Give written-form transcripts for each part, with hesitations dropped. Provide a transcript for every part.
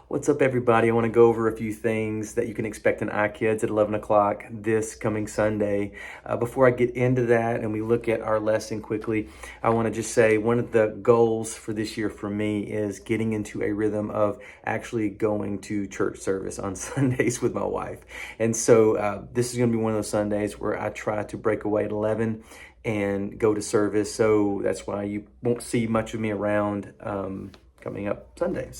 What's up, everybody? I want to go over a few things that you can expect in iKIDS at 11 o'clock this coming Sunday. Before I get into that and we look at our lesson quickly, I want to just say one of the goals for this year for me is getting into a rhythm of actually going to church service on Sundays with my wife. And so this is going to be one of those Sundays where I try to break away at 11 and go to service. So that's why you won't see much of me around coming up Sunday.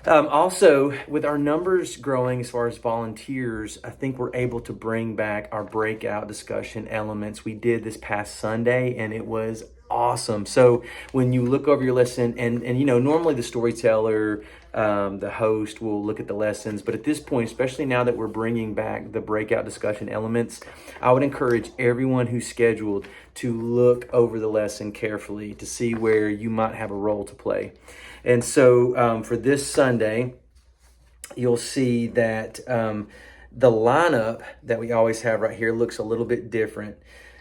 Also, with our numbers growing as far as volunteers, I think we're able to bring back our breakout discussion elements we did this past Sunday, and it was awesome. So when you look over your lesson, and normally the storyteller, the host will look at the lessons, but at this point, especially now that we're bringing back the breakout discussion elements, I would encourage everyone who's scheduled to look over the lesson carefully to see where you might have a role to play. And so for this Sunday, you'll see that the lineup that we always have right here looks a little bit different,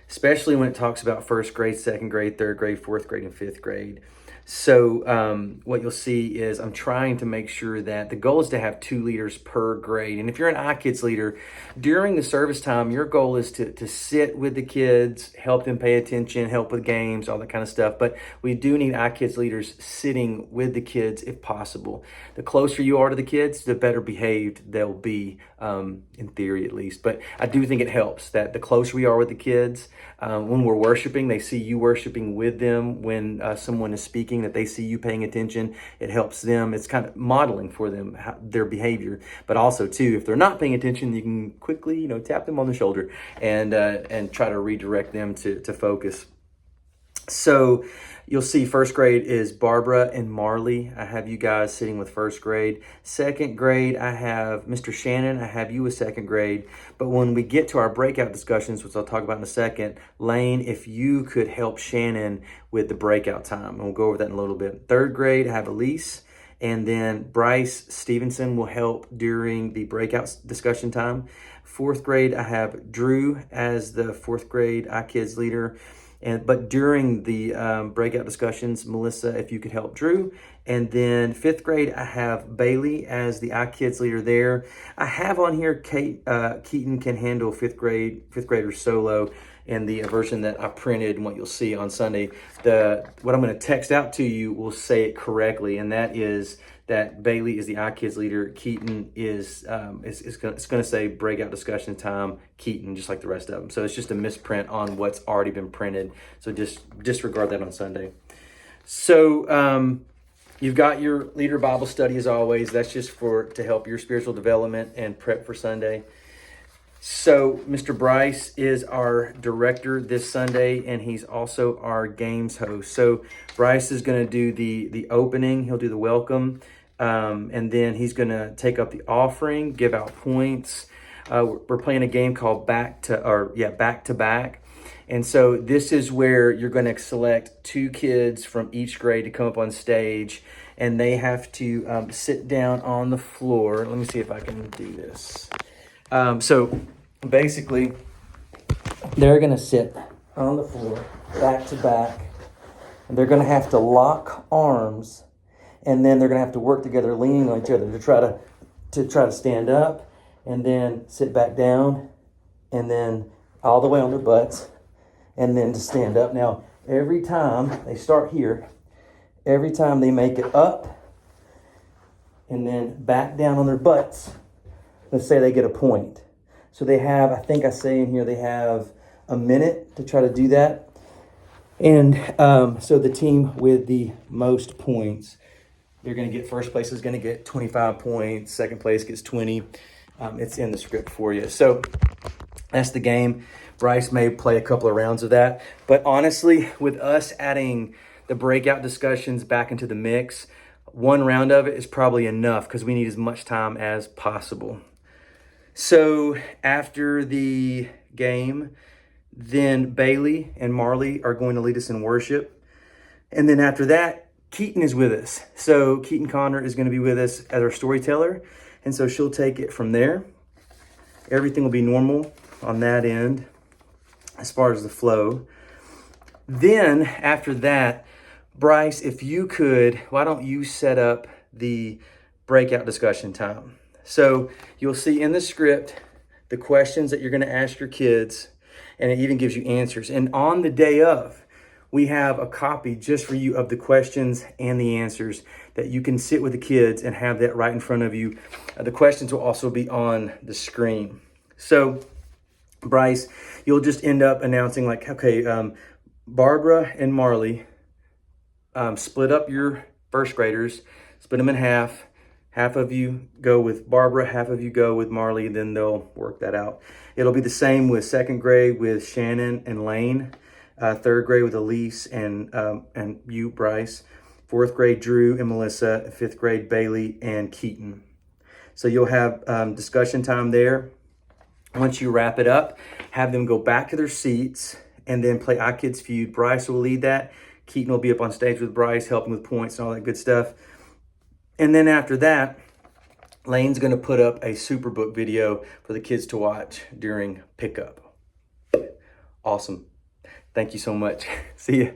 especially when it talks about first grade, second grade, third grade, fourth grade, and fifth grade. So what you'll see is I'm trying to make sure that the goal is to have 2 leaders per grade. And if you're an iKIDS leader, during the service time, your goal is to sit with the kids, help them pay attention, help with games, all that kind of stuff. But we do need iKIDS leaders sitting with the kids if possible. The closer you are to the kids, the better behaved they'll be, in theory at least. But I do think it helps that the closer we are with the kids, when we're worshiping, they see you worshiping with them. When someone is speaking, that they see you paying attention, it helps them. It's kind of modeling for them their behavior. But also too, if they're not paying attention, you can quickly tap them on the shoulder and try to redirect them to focus. So you'll see first grade is Barbara and Marley. I have you guys sitting with first grade. Second grade, I have Mr. Shannon. I have you with second grade. But when we get to our breakout discussions, which I'll talk about in a second, Lane, if you could help Shannon with the breakout time, and we'll go over that in a little bit. Third grade, I have Elise. And then Bryce Stevenson will help during the breakout discussion time. Fourth grade, I have Drew as the fourth grade iKIDS leader. But during the breakout discussions, Melissa, if you could help Drew. And then fifth grade, I have Bailey as the iKIDS leader there. I have on here Keaton can handle fifth grader solo in the version that I printed and what you'll see on Sunday. What I'm going to text out to you will say it correctly, and that is that Bailey is the iKIDS leader. Keaton is it's going to say breakout discussion time, Keaton, just like the rest of them. So it's just a misprint on what's already been printed. So just disregard that on Sunday. So you've got your leader Bible study as always. That's just to help your spiritual development and prep for Sunday. So Mr. Bryce is our director this Sunday, and he's also our games host. So Bryce is going to do the opening. He'll do the welcome, and then he's going to take up the offering, give out points. We're playing a game called back to back. And so this is where you're going to select 2 kids from each grade to come up on stage, and they have to sit down on the floor. Let me see if I can do this. So basically, they're going to sit on the floor back to back, and they're going to have to lock arms, and then they're going to have to work together, leaning on each other to try to stand up, and then sit back down, and then all the way on their butts, and then to stand up. Now, every time they start here, every time they make it up and then back down on their butts, let's say they get a point. So they have, I think I say in here, they have a minute to try to do that. And so the team with the most points, they're going to get, first place is going to get 25 points. Second place gets 20. It's in the script for you. So that's the game. Bryce may play a couple of rounds of that. But honestly, with us adding the breakout discussions back into the mix, 1 round of it is probably enough because we need as much time as possible. So after the game, then Bailey and Marley are going to lead us in worship. And then after that, Keaton is with us. So Keaton Connor is going to be with us as our storyteller. And so she'll take it from there. Everything will be normal on that end as far as the flow. Then after that, Bryce, if you could, why don't you set up the breakout discussion time. So you'll see in the script the questions that you're going to ask your kids, and it even gives you answers. And on the day of, we have a copy just for you of the questions and the answers that you can sit with the kids and have that right in front of you. The questions will also be on the screen. So Bryce, you'll just end up announcing like, okay, Barbara and Marley, split up your first graders, split them in half. Half of you go with Barbara, half of you go with Marley, then they'll work that out. It'll be the same with second grade with Shannon and Lane, third grade with Elise and you, Bryce, fourth grade Drew and Melissa, fifth grade Bailey and Keaton. So you'll have discussion time there. Once you wrap it up, have them go back to their seats and then play iKIDS Feud. Bryce will lead that. Keaton will be up on stage with Bryce, helping with points and all that good stuff. And then after that, Lane's going to put up a Superbook video for the kids to watch during pickup. Awesome. Thank you so much. See ya.